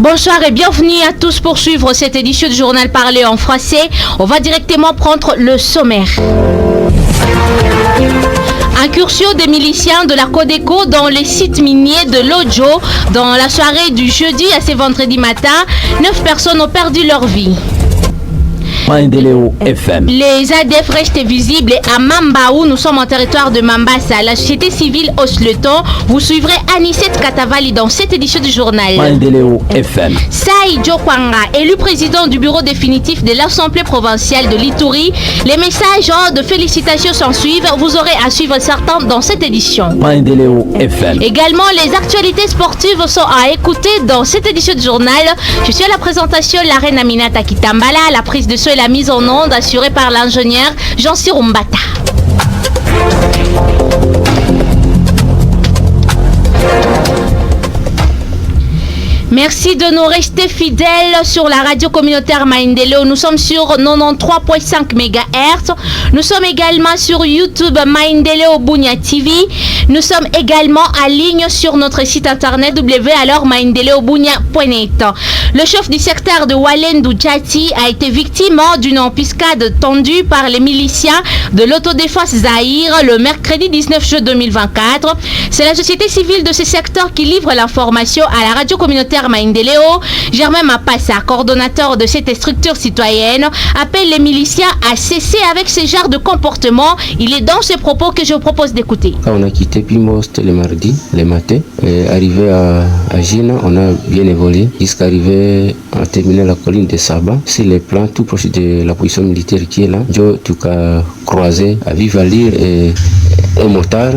Bonsoir et bienvenue à tous pour suivre cette édition du journal parlé en français. On va directement prendre le sommaire. Incursion des miliciens de la Codeco dans les sites miniers de Lodjo. Dans la soirée du jeudi à ce vendredi matin, 9 personnes ont perdu leur vie. Maendeleo FM. Les ADF restent visibles à Mambaou. Nous sommes en territoire de Mambasa. La société civile hausse le ton. Vous suivrez Anicette Katavali dans cette édition du journal. Maendeleo FM. Saï Djokwanga, élu président du bureau définitif de l'Assemblée provinciale de l'Ituri. Les messages de félicitations s'en suivent. Vous aurez à suivre certains dans cette édition. Maendeleo FM. Également, les actualités sportives sont à écouter dans cette édition du journal. Je suis à la présentation la reine Aminata Kitambala, la prise de son et la mise en onde assurée par l'ingénieur Jean-Cyr Mbata. Merci de nous rester fidèles sur la radio communautaire Maendeleo. Nous sommes sur 93.5 MHz. Nous sommes également sur YouTube Maendeleo Bunia TV. Nous sommes également en ligne sur notre site internet www.maendeleobunia.net. Le chef du secteur de Walendu Djati a été victime d'une embuscade tendue par les miliciens de l'autodéfense Zahir le mercredi 19 juin 2024. C'est la société civile de ce secteur qui livre l'information à la radio communautaire Maendeleo. Germain Mapassa, coordonnateur de cette structure citoyenne, appelle les miliciens à cesser avec ce genre de comportement. Il est dans ce propos que je vous propose d'écouter. Quand on a quitté Pimost le mardi, le matin, arrivé à Gina, on a bien évolué jusqu'à arriver à terminer la colline de Saba. C'est le plan tout proche de la position militaire qui est là. Je tout cas croisé à Vivalir et un motard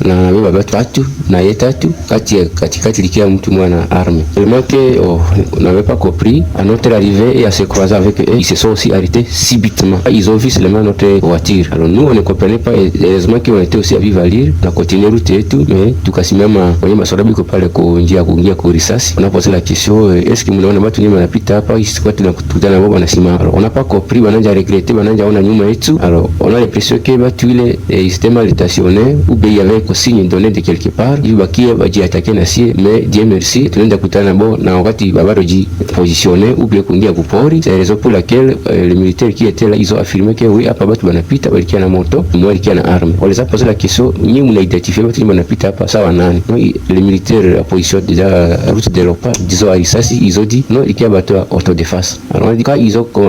na baba tatu na yetatu katikati likia mtu mwana arme. Tellement que on n'avait pas compris. À notre arrivée et à se croiser avec eux, ils se sont aussi arrêtés subitement. Ils ont vu seulement notre voiture. Alors nous on ne comprenait pas. Heureusement qu'on était aussi à Vivalir. On a continué route et tout, mais tout cas si même on masorabi ko pale ko njia kuingia ko risasi. On a posé la question est-ce que mnaona watu ni wanapita hapa ici kwa tunakutana nao wanasema. Alors on n'a pas compris, wanaanza regretter, wanaanza ona nyuma yetu. Alors on a l'impression que watu ile ils mal stationné ou bien il y avait un signe donné de quelque part il va qui va dire attaquer nasie mais Dieu merci tunaenda kutana nabo na wakati babaroji positionné ou bien kuingia kupori. C'est la raison pour laquelle les militaires qui étaient là ils ont affirmé que oui hapa batu banapita balikia na moto moi alikia na arme. On les a posé la question ni mna identifier batu banapita hapa sawa nani. Les militaires à position déjà à route de l'Opa disons à Isasi ils ont dit non il y a batu autodéfense. Alors on dit quand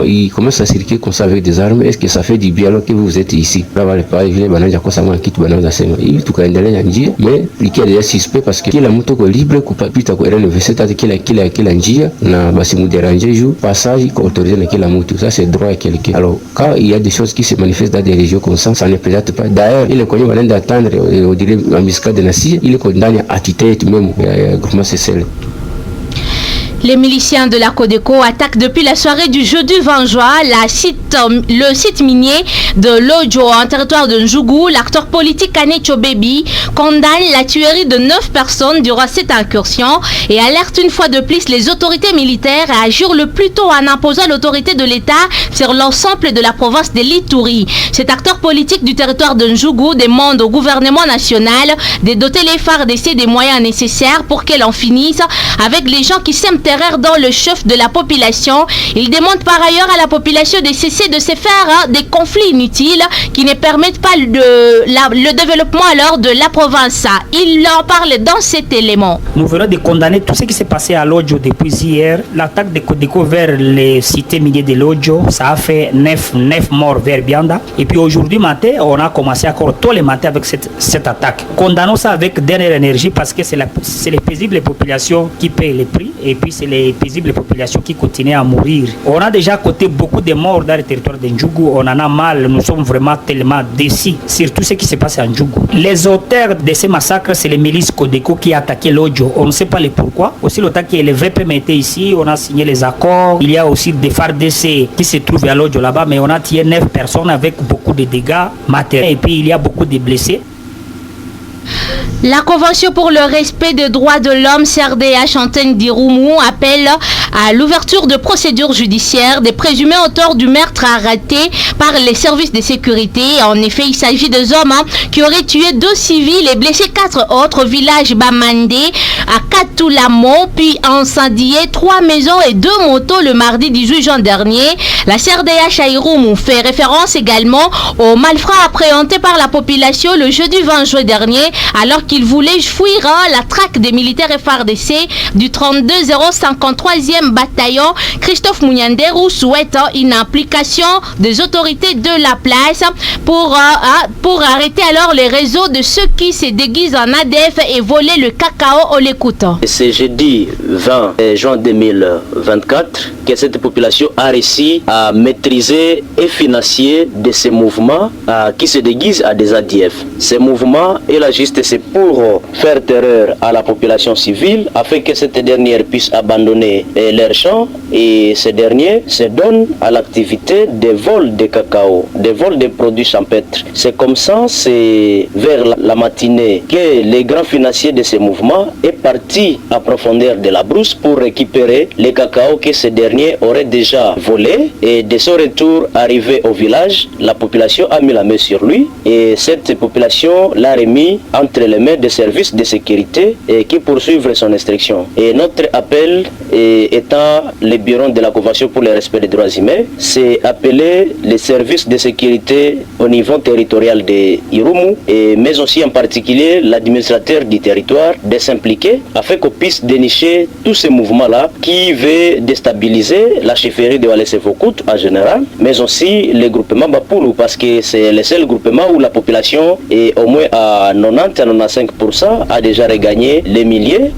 ils commencent à circuler comme ça avec des armes, est-ce que ça fait du bien alors que vous êtes ici là va pas vile bananja kwa sama kitu banaweza sema hivi tukaendelea njia mais likia ya suspect parce que kila mtu ko libre kupita kwa RN27 hata kila njia na basi muderange jour passage ko autorisé na kila mtu. Ça c'est droit à quelqu'un. Alors quand il y a des choses qui se manifestent dans des régions comme ça ne présente pas. D'ailleurs il est connu wanaenda attendre on dirait la muscade de Nassi il est condamné à titer même groupement CCL. Les miliciens de la Codeco attaquent depuis la soirée du jeudi 20 juin le site minier de Lodjo en territoire de Ndjougou. L'acteur politique Kanecho Baby condamne la tuerie de 9 personnes durant cette incursion et alerte une fois de plus les autorités militaires à agir le plus tôt en imposant l'autorité de l'État sur l'ensemble de la province de l'Ituri. Cet acteur politique du territoire de Ndjougou demande au gouvernement national de doter les FARDC des moyens nécessaires pour qu'elle en finisse avec les gens qui sèment dans le chef de la population. Il demande par ailleurs à la population de cesser de se faire des conflits inutiles qui ne permettent pas le développement alors de la province. Il en parle dans cet élément. Nous venons de condamner tout ce qui s'est passé à Lodjo depuis hier. L'attaque de Codeco vers les cités minières de Lodjo, ça a fait 9 morts vers Bianda. Et puis aujourd'hui matin, on a commencé encore tous les matins avec cette attaque. Condamnons ça avec dernière énergie parce que c'est les paisibles populations qui payent les prix et puis c'est les paisibles populations qui continuent à mourir. On a déjà coté beaucoup de morts dans le territoire de Ndjougou. On en a mal. Nous sommes vraiment tellement déçus sur tout ce qui se passe à Ndjougou. Les auteurs de ces massacres, c'est les milices Codeco qui ont attaqué Lodjo. On ne sait pas le pourquoi. Aussi, le temps que le VPM était ici, on a signé les accords. Il y a aussi des FARDC qui se trouvent à Lodjo là-bas, mais on a tué 9 personnes avec beaucoup de dégâts matériels et puis il y a beaucoup de blessés. La Convention pour le respect des droits de l'homme CRDH Antenne d'Irumu appelle à l'ouverture de procédures judiciaires des présumés auteurs du meurtre arrêtés par les services de sécurité. En effet, il s'agit des hommes qui auraient tué 2 civils et blessé 4 autres au village Bamandé à Katulamon, puis incendié 3 maisons et 2 motos le mardi 18 juin dernier. La CRDH à Irumu fait référence également aux malfrats appréhendés par la population le jeudi 20 juin dernier alors qu'ils voulaient fuir la traque des militaires FARDC du 32053e bataillon. Christophe Mounianderou souhaite une implication des autorités de la place pour arrêter alors les réseaux de ceux qui se déguisent en ADF et voler le cacao. On l'écoute. C'est jeudi 20 juin 2024 que cette population a réussi à maîtriser et financer de ces mouvements qui se déguisent à des ADF. Ces mouvements, et là juste c'est pour faire terreur à la population civile afin que cette dernière puisse abandonner leurs champs, et ces derniers se donnent à l'activité des vols de cacao, des vols de produits champêtres. C'est comme ça, c'est vers la matinée que les grands financiers de ces mouvements est parti à profondeur de la brousse pour récupérer les cacao que ces derniers auraient déjà volés, et de son retour arrivé au village, la population a mis la main sur lui et cette population l'a remis entre les mains des services de sécurité et qui poursuivent son instruction. Et notre appel étant le bureau de la Convention pour le respect des droits humains, c'est appeler les services de sécurité au niveau territorial de Irumu, mais aussi en particulier l'administrateur du territoire de s'impliquer afin qu'on puisse dénicher tous ces mouvements-là qui veulent déstabiliser la chefferie de Walese-Fokut en général, mais aussi les groupements Bapoulou, parce que c'est le seul groupement où la population est au moins à 90 à 95% a déjà regagné les milliers.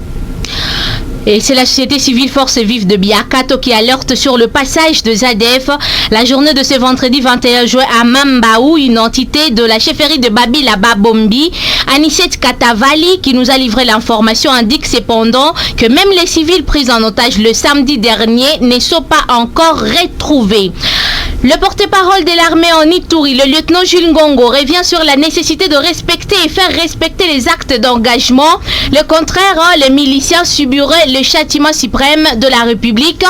Et c'est la société civile Force Vive de Biakato qui alerte sur le passage de ZADF. La journée de ce vendredi 21 juin à Mambaou, une entité de la chefferie de Babila Babombi, Anicet Katavali, qui nous a livré l'information, indique cependant que même les civils pris en otage le samedi dernier ne sont pas encore retrouvés. Le porte-parole de l'armée en Ituri, le lieutenant Jules Ngongo, revient sur la nécessité de respecter et faire respecter les actes d'engagement. Le contraire, les miliciens subiraient le châtiment suprême de la République.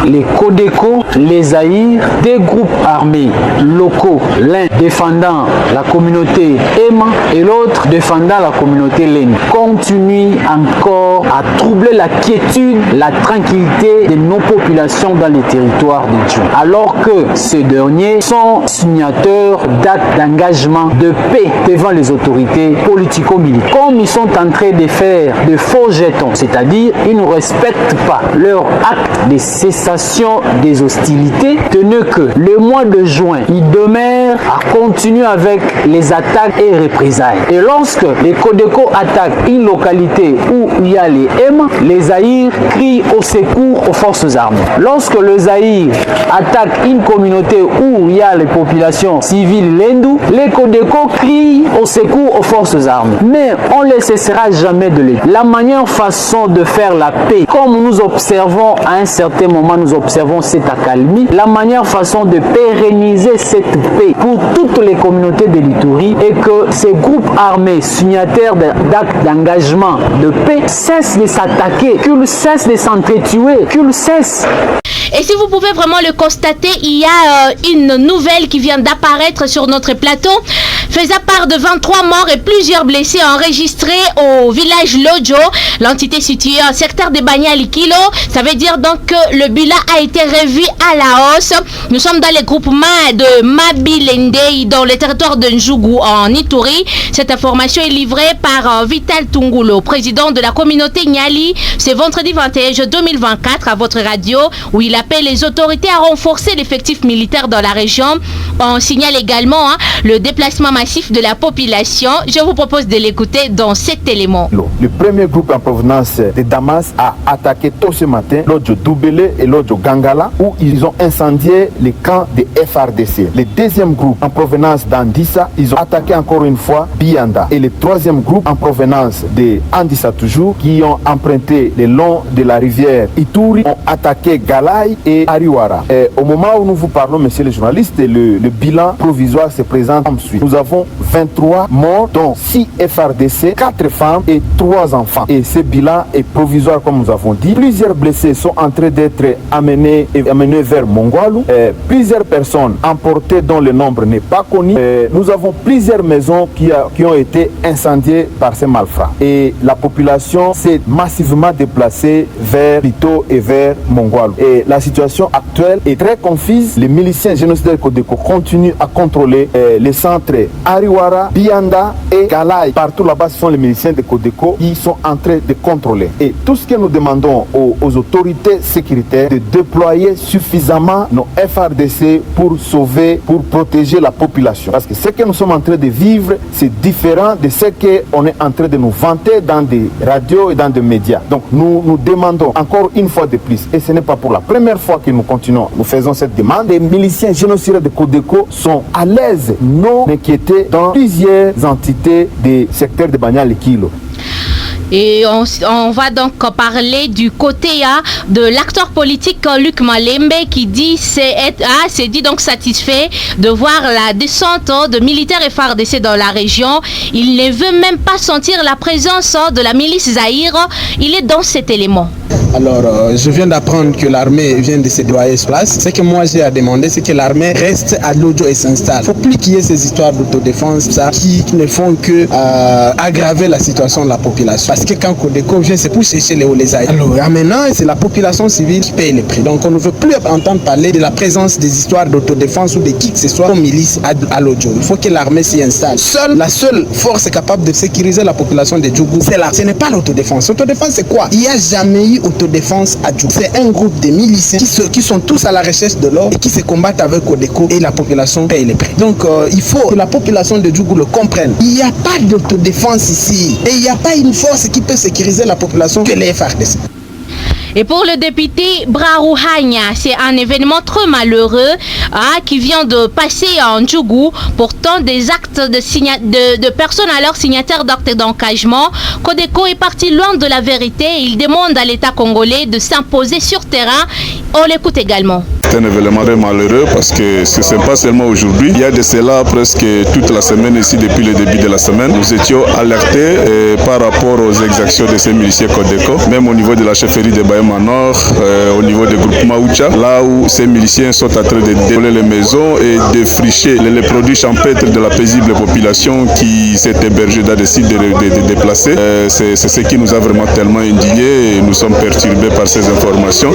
Les Codeco, les Aïr, des groupes armés locaux, l'un défendant la communauté Emma et l'autre défendant la communauté Lene, continuent encore à troubler la quiétude, la tranquillité de nos populations dans les territoires de Dieu. Alors que ces derniers sont signateurs d'actes d'engagement de paix devant les autorités politico-militaires. Comme ils sont en train de faire de faux jetons, c'est-à-dire ils ne respectent pas leur acte de cessation des hostilités, tenez que le mois de juin, ils demeurent à continuer avec les attaques et représailles. Et lorsque les Codeco attaquent une localité où il y a les M, les Aïrs crient au secours aux forces armées. Lorsque les Aïrs attaquent une communauté où il y a les populations civiles lendou, les Codeco crient au secours aux forces armées. Mais on ne cessera jamais de l'aider. La manière façon de faire la paix, comme nous observons à un certain moment, nous observons cette accalmie, la manière façon de pérenniser cette paix pour toutes les communautés de l'Ituri et que ces groupes armés signataires d'actes d'engagement de paix cessent de s'attaquer, qu'ils cessent de s'entretuer, qu'ils cessent. Et si vous pouvez vraiment le constater, il y a une nouvelle qui vient d'apparaître sur notre plateau, faisant part de 23 morts et plusieurs blessés enregistrés au village Lodjo, l'entité située en secteur de Banyali-Kilo. Ça veut dire donc que le bilan a été revu à la hausse. Nous sommes dans les groupements de Mabilendei dans le territoire de Njougou en Ituri. Cette information est livrée par Vital Tungulo, président de la communauté Nyali, ce vendredi 21 juin 2024 à votre radio, où il appelle les autorités à renforcer l'effectif militaire dans la région. On signale également le déplacement massif de la population. Je vous propose de l'écouter dans cet élément. Le premier groupe en provenance de Damas a attaqué tôt ce matin l'Odjo Doubele et l'Odjo Gangala, où ils ont incendié les camps de FRDC. Le deuxième groupe en provenance d'Andissa, ils ont attaqué encore une fois Bianda. Et le troisième groupe en provenance de Andissa toujours, qui ont emprunté le long de la rivière Ituri, ont attaqué Galai et Ariwara. Et au moment où nous vous parlons, messieurs les journalistes, le bilan provisoire se présente comme suit. Nous avons avons 23 morts, dont 6 FRDC, 4 femmes et 3 enfants. Et ce bilan est provisoire, comme nous avons dit. Plusieurs blessés sont en train d'être amenés vers Mongwalu. Plusieurs personnes emportées dont le nombre n'est pas connu. Nous avons plusieurs maisons qui ont été incendiées par ces malfrats. Et la population s'est massivement déplacée vers Pito et vers Mongwalu. Et la situation actuelle est très confuse. Les miliciens génocidaires Codeco continuent à contrôler les centres Ariwara, Bianda et Galay. Partout là-bas, ce sont les miliciens de Codeco qui sont en train de contrôler. Et tout ce que nous demandons aux autorités sécuritaires, de déployer suffisamment nos FRDC pour sauver, pour protéger la population. Parce que ce que nous sommes en train de vivre, c'est différent de ce qu'on est en train de nous vanter dans des radios et dans des médias. Donc nous demandons encore une fois de plus, et ce n'est pas pour la première fois que nous continuons, nous faisons cette demande. Les miliciens génocidaires de Codeco sont à l'aise, non inquiétés dans plusieurs entités des secteurs de Banyal et Kilo. Et on va donc parler du côté de l'acteur politique Luc Malembe qui dit s'est dit donc satisfait de voir la descente de militaires FARDC dans la région. Il ne veut même pas sentir la présence de la milice Zaïre. Il est dans cet élément. Alors, je viens d'apprendre que l'armée vient de se déployer sur place. Ce que moi j'ai à demander, c'est que l'armée reste à Lodjo et s'installe. Il ne faut plus qu'il y ait ces histoires d'autodéfense qui ne font que aggraver la situation de la population. Parce que quand Codeco vient, c'est pour chercher les Aïe. Alors, maintenant, c'est la population civile qui paye les prix. Donc, on ne veut plus entendre parler de la présence des histoires d'autodéfense ou de qui que ce soit comme milice à Lodjo. Il faut que l'armée s'y installe. La seule force capable de sécuriser la population de Djougou, c'est là. Ce n'est pas l'autodéfense. L'autodéfense, c'est quoi? Il n'y a jamais eu autodéfense à Djougou. C'est un groupe de miliciens qui sont tous à la recherche de l'or et qui se combattent avec Codeco et la population paye les prix. Donc, il faut que la population de Djougou le comprenne. Il n'y a pas d'autodéfense ici. Et il n'y a pas une force qui peut sécuriser la population que les FARDC. Et pour le député Brarouhania, c'est un événement très malheureux qui vient de passer en Djougou. Pourtant, des actes de personnes alors signataires d'actes d'engagement. Codeco est parti loin de la vérité. Il demande à l'État congolais de s'imposer sur terrain. On l'écoute également. C'est un événement très malheureux parce que ce n'est pas seulement aujourd'hui. Il y a de cela presque toute la semaine ici, depuis le début de la semaine. Nous étions alertés par rapport aux exactions de ces miliciens Codeco, même au niveau de la chefferie de Bayama Nord, au niveau du groupement Oucha, là où ces miliciens sont en train de dévoler les maisons et de fricher les produits champêtres de la paisible population qui s'est hébergée dans des sites de déplacés. C'est ce qui nous a vraiment tellement indignés et nous sommes perturbés par ces informations.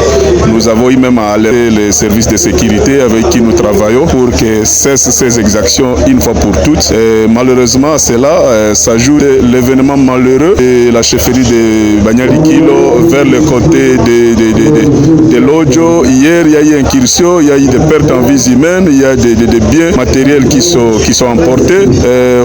Nous avons eu même à alerter les services de sécurité avec qui nous travaillons pour que cessent ces exactions une fois pour toutes. Et malheureusement, à cela s'ajoute l'événement malheureux et la chefferie de Banyali-Kilo vers le côté de Lodjo. Hier, il y a eu incursion, il y a eu des pertes en vies humaines, il y a des biens matériels qui sont emportés.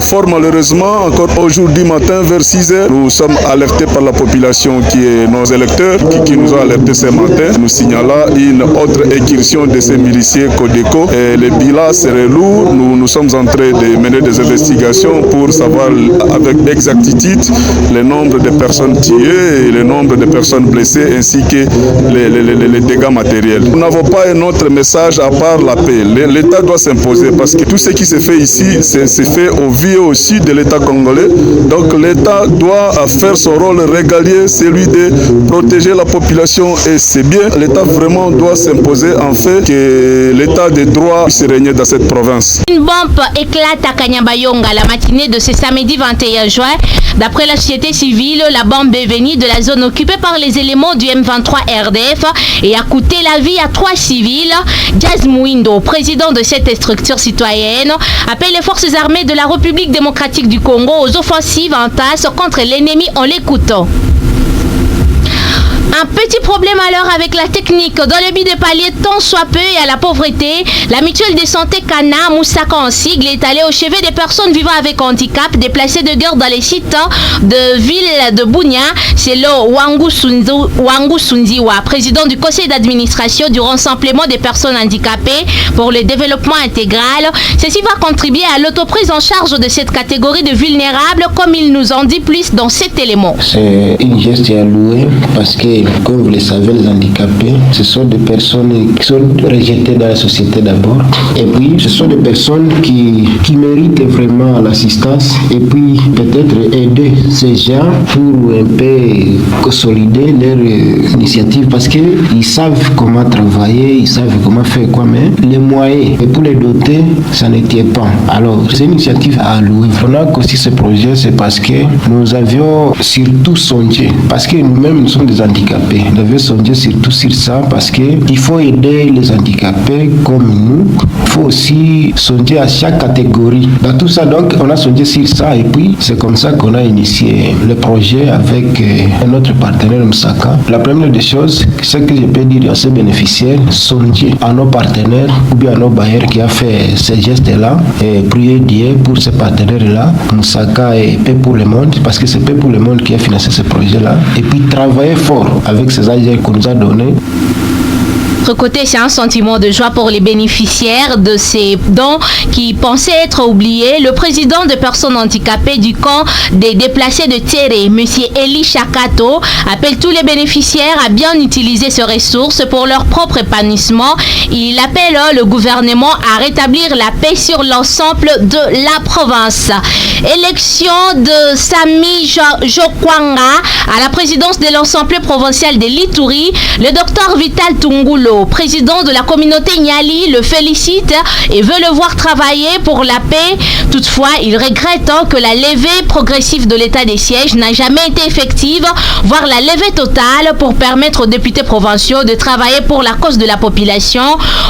Fort malheureusement, encore aujourd'hui matin vers 6h, nous sommes alertés par la population qui est nos électeurs, qui nous ont alertés ce matin, nous signalant une autre incursion de ces miliciens Codeco. Le bilan serait lourd. Nous sommes en train de mener des investigations pour savoir avec exactitude le nombre de personnes tuées et le nombre de personnes blessées ainsi que les dégâts matériels. Nous n'avons pas un autre message à part la paix. L'État doit s'imposer parce que tout ce qui se fait ici, c'est fait au vu et au su de l'État congolais. Donc l'État doit faire son rôle régalien, celui de protéger la population et c'est bien. L'État vraiment doit s'imposer en fait que l'état de droit puisse régner dans cette province. Une bombe éclate à Kanyabayonga la matinée de ce samedi 21 juin. D'après la société civile, la bombe est venue de la zone occupée par les éléments du M23 RDF et a coûté la vie à 3 civils. Jazz Mouindo, président de cette structure citoyenne, appelle les forces armées de la République démocratique du Congo aux offensives en tasse contre l'ennemi en l'écoutant. Un petit problème alors avec la technique. Dans le but de pallier tant soit peu et à la pauvreté, la mutuelle de santé Kana Moussaka en sigle est allée au chevet des personnes vivant avec handicap déplacées de guerre dans les sites de ville de Bunia. C'est le Wangu Sunziwa, président du conseil d'administration du rassemblement des personnes handicapées pour le développement intégral. Ceci va contribuer à l'autoprise en charge de cette catégorie de vulnérables, comme il nous en dit plus dans cet élément. C'est une geste à louer parce que comme vous le savez, les handicapés, ce sont des personnes qui sont rejetées dans la société d'abord. Et puis, ce sont des personnes qui méritent vraiment l'assistance. Et puis, peut-être aider ces gens pour un peu consolider leur initiative parce qu'ils savent comment travailler, ils savent comment faire quoi, mais les moyens, et pour les doter, ça ne tient pas. Alors, c'est une initiative à louer. On a aussi ce projet, c'est parce que nous avions surtout songé, parce que nous-mêmes, nous sommes des handicapés. Nous avions songé surtout sur ça, parce qu'il faut aider les handicapés comme nous. Il faut aussi songer à chaque catégorie. Dans tout ça, donc, on a songé sur ça, et puis c'est comme ça qu'on a initié le projet avec un autre partenaire, Msaka. La première des choses, ce que je peux dire à ces bénéficiaires, songer à nos partenaires ou bien à nos bailleurs qui a fait ces gestes-là, et prier Dieu pour ces partenaires-là, Msaka et Paix pour le Monde, parce que c'est Paix pour le Monde qui a financé ce projet-là, et puis travailler fort avec ces agents qu'on nous a donnés. Autre côté, c'est un sentiment de joie pour les bénéficiaires de ces dons qui pensaient être oubliés. Le président de personnes handicapées du camp des déplacés de Théré, M. Eli Chakato, appelle tous les bénéficiaires à bien utiliser ces ressources pour leur propre épanouissement. Il appelle le gouvernement à rétablir la paix sur l'ensemble de la province. Élection de Sami Jokwanga à la présidence de l'Assemblée provinciale de l'Ituri. Le docteur Vital Tungulo, président de la communauté Nyali, le félicite et veut le voir travailler pour la paix. Toutefois, il regrette que la levée progressive de l'état des sièges n'a jamais été effective, voire la levée totale pour permettre aux députés provinciaux de travailler pour la cause de la population.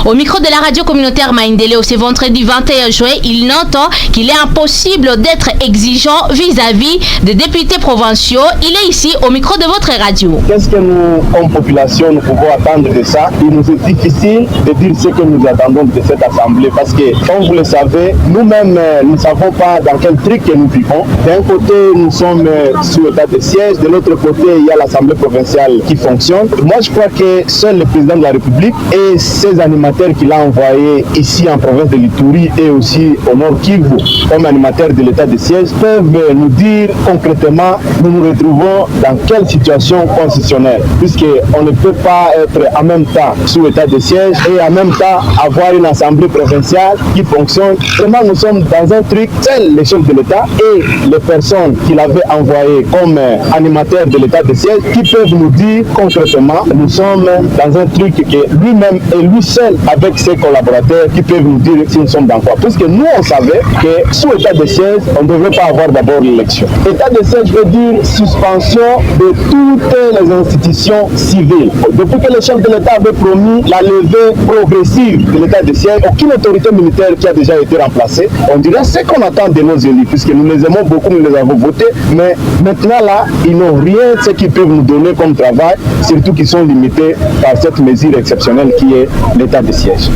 Au micro de la radio communautaire Maendeleo, ce vendredi 21 juin, il note qu'il est impossible d'être exigeant vis-à-vis des députés provinciaux. Il est ici au micro de votre radio. Qu'est-ce que nous, comme population, nous pouvons attendre de ça? Il nous est difficile de dire ce que nous attendons de cette assemblée parce que, comme vous le savez, nous-mêmes, nous ne savons pas dans quel truc que nous vivons. D'un côté, nous sommes sous l'état de siège, de l'autre côté, il y a l'Assemblée provinciale qui fonctionne. Moi, je crois que seul le président de la République et ses animateurs qu'il a envoyés ici en province de l'Ituri et aussi au Nord Kivu comme animateurs de l'état de siège peuvent nous dire concrètement nous nous retrouvons dans quelle situation constitutionnelle, puisqu'on ne peut pas être en même temps sous l'état de siège et en même temps avoir une assemblée provinciale qui fonctionne. Vraiment, nous sommes dans un truc, seuls les chefs de l'État et les personnes qu'il avait envoyées comme animateurs de l'état de siège qui peuvent nous dire concrètement, nous sommes dans un truc que lui-même et lui seul avec ses collaborateurs qui peuvent nous dire si nous sommes dans quoi. Puisque nous, on savait que sous état de siège, on ne devrait pas avoir d'abord l'élection. État de siège veut dire suspension de toutes les institutions civiles. Depuis que le chef de l'État avait promis la levée progressive de l'état de siège, aucune autorité militaire qui a déjà été remplacée, on dirait ce qu'on attend de nos élus, puisque nous les aimons beaucoup, nous les avons votés, mais maintenant là, ils n'ont rien de ce qu'ils peuvent nous donner comme travail, surtout qu'ils sont limités par cette mesure exceptionnelle qui est l'état de siège.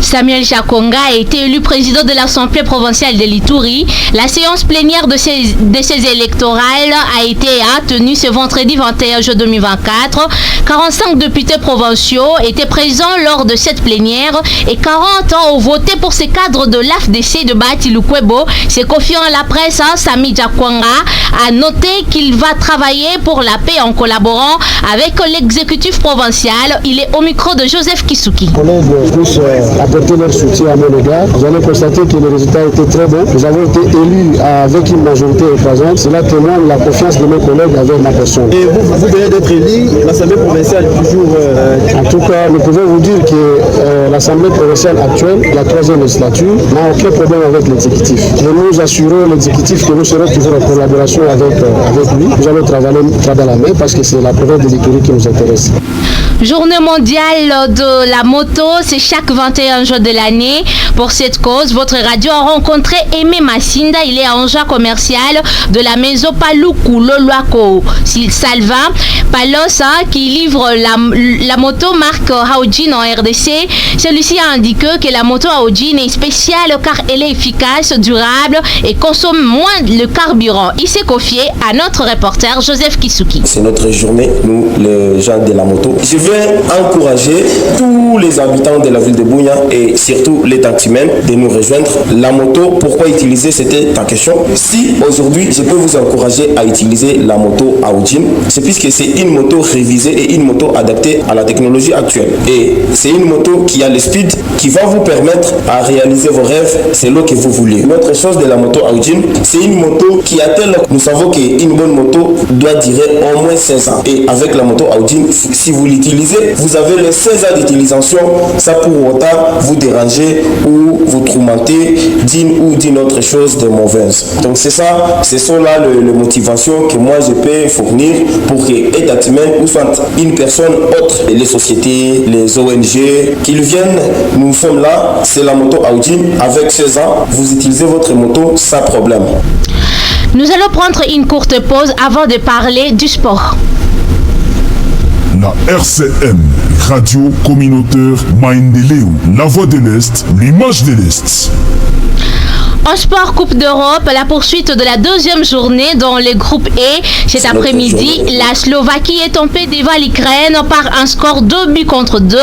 Samuel Chakonga a été élu président de l'Assemblée provinciale de l'Ituri. La séance plénière de ces électorales a été tenue ce vendredi 21 juin 2024. 45 députés provinciaux étaient présents lors de cette plénière et 40 ont voté pour ces cadres de l'AFDC de Bahati Lukwebo. C'est confiant à la presse, Sami Chakonga a noté qu'il va travailler pour la paix en collaborant avec l'exécutif provincial. Il est au micro de Joseph Kisuki. Apporter leur soutien à mon égard. Vous allez constater que le résultat était très bon. Nous avons été élus avec une majorité écrasante. Cela témoigne de la confiance de mes collègues avec ma personne. Et vous venez d'être élu, l'Assemblée provinciale toujours... En tout cas, nous pouvons vous dire que l'Assemblée provinciale actuelle, la 3e législature, n'a aucun problème avec l'exécutif. Nous assurons l'exécutif que nous serons toujours en collaboration avec lui. Nous allons travailler à la main parce que c'est la province de l'Ituri qui nous intéresse. Journée mondiale de la moto, c'est chaque 21 jours de l'année. Pour cette cause, votre radio a rencontré Aimé Massinda. Il est agent commercial de la maison Paluku Loloako Salva Palos qui livre la moto marque Audin en RDC. Celui-ci a indiqué que la moto Audin est spéciale car elle est efficace, durable et consomme moins le carburant. Il s'est confié à notre reporter Joseph Kisuki. C'est notre journée, nous les gens de la moto. Je veux voudrais encourager tous les habitants de la ville de Bunia et surtout les taximens de nous rejoindre. La moto, pourquoi utiliser, c'était ta question. Si aujourd'hui je peux vous encourager à utiliser la moto Aujin, c'est puisque c'est une moto révisée et une moto adaptée à la technologie actuelle. Et c'est une moto qui a le speed qui va vous permettre à réaliser vos rêves selon que vous voulez. Une autre chose de la moto Aujin, c'est une moto qui a tel, nous savons qu'une bonne moto doit durer au moins 16 ans. Et avec la moto Aujin, si vous l'utilisez, vous avez les 16 ans d'utilisation, ça pour autant vous déranger ou vous tourmenter d'une ou d'une autre chose de mauvaise. Donc c'est ça, ce sont là les motivations que moi je peux fournir pour que les taximens ou soit une personne autre, les sociétés, les ONG, qu'ils viennent, nous sommes là, c'est la moto Aujin, avec 16 ans, vous utilisez votre moto sans problème. Nous allons prendre une courte pause avant de parler du sport. La RCM, Radio Communautaire Maendeleo, la voix de l'Est, l'image de l'Est. En sport Coupe d'Europe, la poursuite de la deuxième journée dans le groupe E. Cet après-midi, la Slovaquie est tombée devant l'Ukraine par un score 2-2.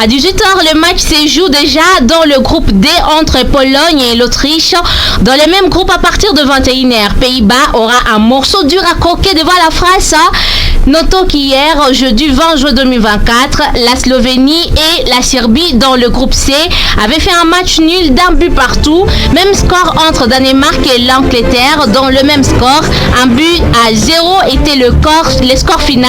À 18h, le match se joue déjà dans le groupe D entre Pologne et l'Autriche. Dans le même groupe, à partir de 21h, Pays-Bas aura un morceau dur à croquer devant la France. Notons qu'hier, jeudi 20 juin 2024, la Slovénie et la Serbie dans le groupe C avaient fait un match nul d'un but partout. Même score entre Danemark et l'Angleterre. Dans le même score, un but à 0 était le score final.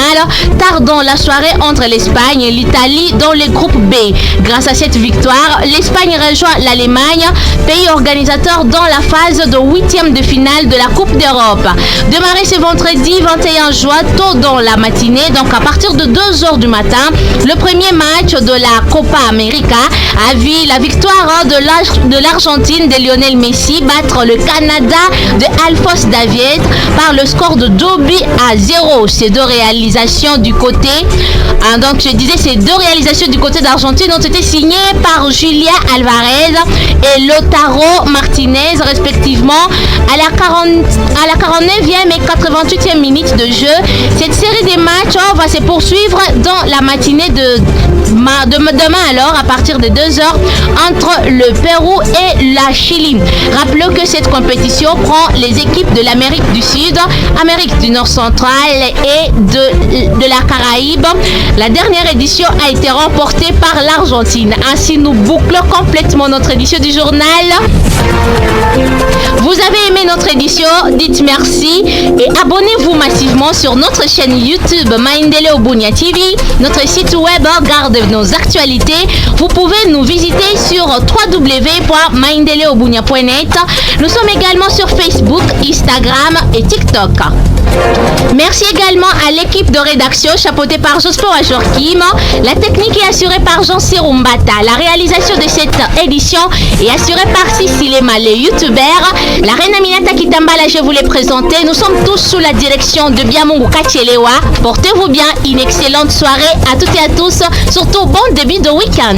Tard dans la soirée entre l'Espagne et l'Italie dans le groupe B. Grâce à cette victoire, l'Espagne rejoint l'Allemagne, pays organisateur dans la phase de 8e de finale de la Coupe d'Europe. Démarré ce vendredi 21 juin, tôt dans la matinée, donc à partir de 2h du matin, le premier match de la Copa América a vu la victoire de l'Argentine de Lionel Messi battre le Canada de Alphonse Davies par le score de 2-0. Ces deux réalisations du côté, donc je disais, ces deux réalisations du côté d'Argentine ont été signées par Julián Álvarez et Lautaro Martinez respectivement à la 49e et 88e minute de jeu. Cette série des matchs va se poursuivre dans la matinée de demain alors à partir de 2h entre le Pérou et la Chili. Rappelons que cette compétition prend les équipes de l'Amérique du Sud, Amérique du Nord centrale et de la Caraïbe. La dernière édition a été remportée par l'Argentine. Ainsi, nous bouclons complètement notre édition du journal. Vous avez aimé notre édition, dites merci et abonnez-vous massivement sur notre chaîne YouTube Maendeleo Bunia TV, notre site web garde nos actualités. Vous pouvez nous visiter sur www.maendeleobunia.net. Nous sommes également sur Facebook, Instagram et TikTok. Merci également à l'équipe de rédaction chapeautée par Josport Ajorkim. La technique est assurée par Jean Sirumbata. La réalisation de cette édition est assurée par Sissilema, les youtubeurs. La reine Aminata Kitambala, je vous l'ai présentée. Nous sommes tous sous la direction de Biamungu Kachelewa. Portez-vous bien, une excellente soirée à toutes et à tous. Surtout bon début de week-end.